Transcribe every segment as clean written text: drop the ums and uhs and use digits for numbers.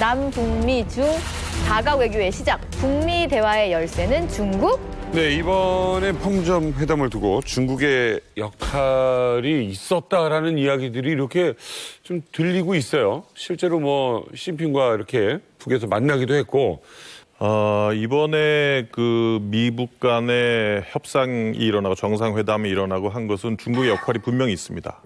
남북미 중 다각 외교의 시작, 북미 대화의 열쇠는 중국? 네, 이번에 판문점 회담을 두고 중국의 역할이 있었다라는 이야기들이 이렇게 좀 들리고 있어요. 실제로 뭐 시진핑과 이렇게 북에서 만나기도 했고. 이번에 그 미북 간의 협상이 일어나고 정상회담이 일어나고 한 것은 중국의 역할이 분명히 있습니다.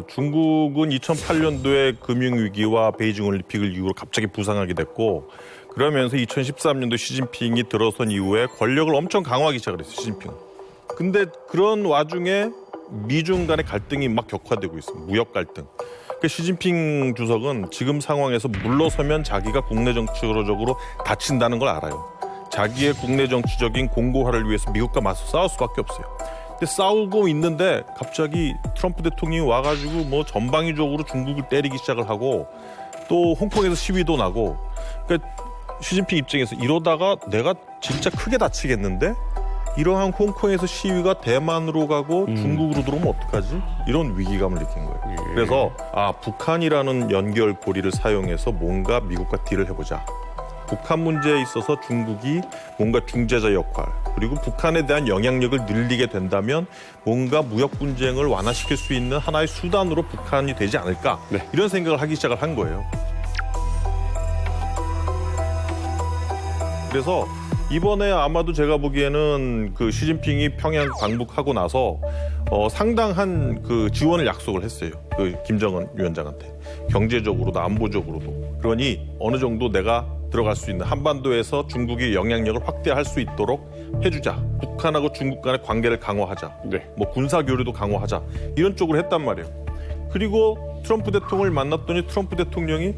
중국은 2008년도에 금융위기와 베이징 올림픽을 이후로 갑자기 부상하게 됐고, 그러면서 2013년도 시진핑이 들어선 이후에 권력을 엄청 강화하기 시작을 했어요, 시진핑은. 근데 그런 와중에 미중 간의 갈등이 막 격화되고 있습니다. 무역 갈등. 그러니까 시진핑 주석은 지금 상황에서 물러서면 자기가 국내 정치적으로 다친다는 걸 알아요. 자기의 국내 정치적인 공고화를 위해서 미국과 맞서 싸울 수밖에 없어요. 근데 싸우고 있는데 갑자기 트럼프 대통령이 와가지고 뭐 전방위적으로 중국을 때리기 시작을 하고, 또 홍콩에서 시위도 나고. 그러니까 시진핑 입장에서 이러다가 내가 진짜 크게 다치겠는데? 이러한 홍콩에서 시위가 대만으로 가고 중국으로 들어오면 어떡하지? 이런 위기감을 느낀 거예요. 그래서 북한이라는 연결고리를 사용해서 뭔가 미국과 딜을 해보자. 북한 문제에 있어서 중국이 뭔가 중재자 역할, 그리고 북한에 대한 영향력을 늘리게 된다면 뭔가 무역 분쟁을 완화시킬 수 있는 하나의 수단으로 북한이 되지 않을까. 네. 이런 생각을 하기 시작을 한 거예요. 그래서 이번에 아마도 제가 보기에는 그 시진핑이 평양 방북하고 나서 상당한 그 지원을 약속을 했어요. 그 김정은 위원장한테. 경제적으로도 안보적으로도. 그러니 어느 정도 내가 들어갈 수 있는, 한반도에서 중국의 영향력을 확대할 수 있도록 해주자. 북한하고 중국 간의 관계를 강화하자. 네. 뭐 군사 교류도 강화하자. 이런 쪽으로 했단 말이에요. 그리고 트럼프 대통령을 만났더니 트럼프 대통령이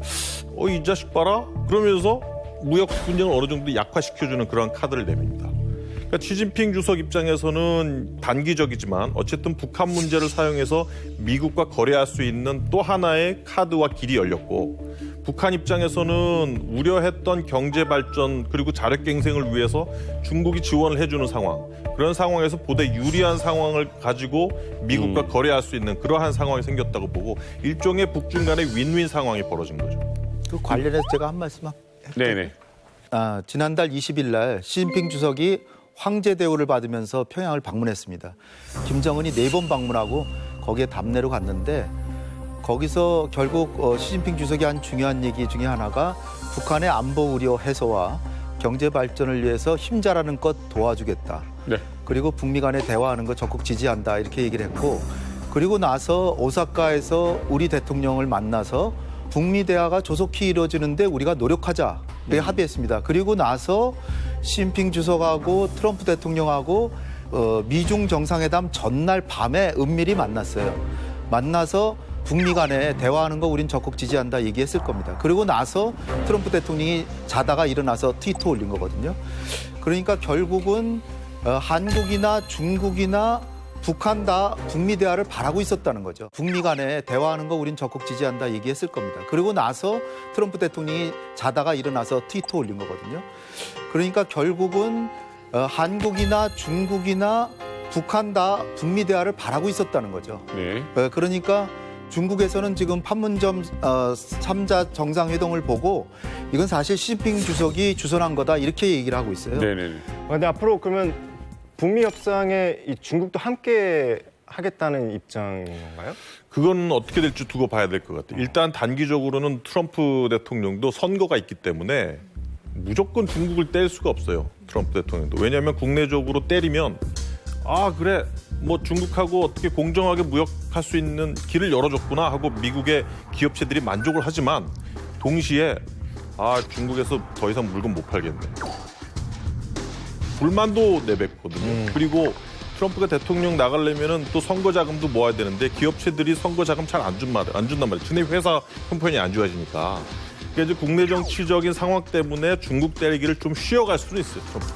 이 자식 봐라? 그러면서 무역 분쟁을 어느 정도 약화시켜주는 그런 카드를 내밉니다. 그러니까 시진핑 주석 입장에서는 단기적이지만 어쨌든 북한 문제를 사용해서 미국과 거래할 수 있는 또 하나의 카드와 길이 열렸고, 북한 입장에서는 우려했던 경제 발전 그리고 자력갱생을 위해서 중국이 지원을 해주는 상황, 그런 상황에서 보다 유리한 상황을 가지고 미국과 거래할 수 있는 그러한 상황이 생겼다고 보고, 일종의 북중 간의 윈윈 상황이 벌어진 거죠. 그 관련해서 제가 한 말씀 네네. 지난달 20일 날 시진핑 주석이 황제 대우를 받으면서 평양을 방문했습니다. 김정은이 4번 방문하고 거기에 답례로 갔는데, 거기서 결국 시진핑 주석이 한 중요한 얘기 중에 하나가 북한의 안보 우려 해소와 경제 발전을 위해서 힘자라는 것 도와주겠다. 네. 그리고 북미 간에 대화하는 거 적극 지지한다, 이렇게 얘기를 했고, 그리고 나서 오사카에서 우리 대통령을 만나서 북미 대화가 조속히 이루어지는데 우리가 노력하자, 합의했습니다. 그리고 나서 시진핑 주석하고 트럼프 대통령하고 미중 정상회담 전날 밤에 은밀히 만났어요. 만나서 북미 간에 대화하는 거 우린 적극 지지한다 얘기했을 겁니다. 그리고 나서 트럼프 대통령이 자다가 일어나서 트위터 올린 거거든요. 그러니까 결국은 한국이나 중국이나 북한 다 북미 대화를 바라고 있었다는 거죠. 북미 간에 대화하는 거 우린 적극 지지한다 얘기했을 겁니다. 그리고 나서 트럼프 대통령이 자다가 일어나서 트위터 올린 거거든요. 그러니까 결국은 한국이나 중국이나 북한 다 북미 대화를 바라고 있었다는 거죠. 네. 그러니까 중국에서는 지금 판문점 3자 정상회담을 보고 이건 사실 시진핑 주석이 주선한 거다, 이렇게 얘기를 하고 있어요. 네네. 근데 앞으로 그러면 북미 협상에 이 중국도 함께 하겠다는 입장인 건가요? 그건 어떻게 될지 두고 봐야 될 것 같아요. 일단 단기적으로는 트럼프 대통령도 선거가 있기 때문에 무조건 중국을 뗄 수가 없어요. 트럼프 대통령도. 왜냐하면 국내적으로 때리면 그래 뭐 중국하고 어떻게 공정하게 무역할 수 있는 길을 열어줬구나 하고 미국의 기업체들이 만족을 하지만, 동시에 중국에서 더 이상 물건 못 팔겠네. 불만도 내뱉거든요. 그리고 트럼프가 대통령 나가려면은 또 선거 자금도 모아야 되는데 기업체들이 선거 자금 잘 안 준단 말이에요. 근데 회사 형편이 안 좋아지니까. 그러니까 이제 국내 정치적인 상황 때문에 중국 때리기를 좀 쉬어갈 수도 있어요, 트럼프가.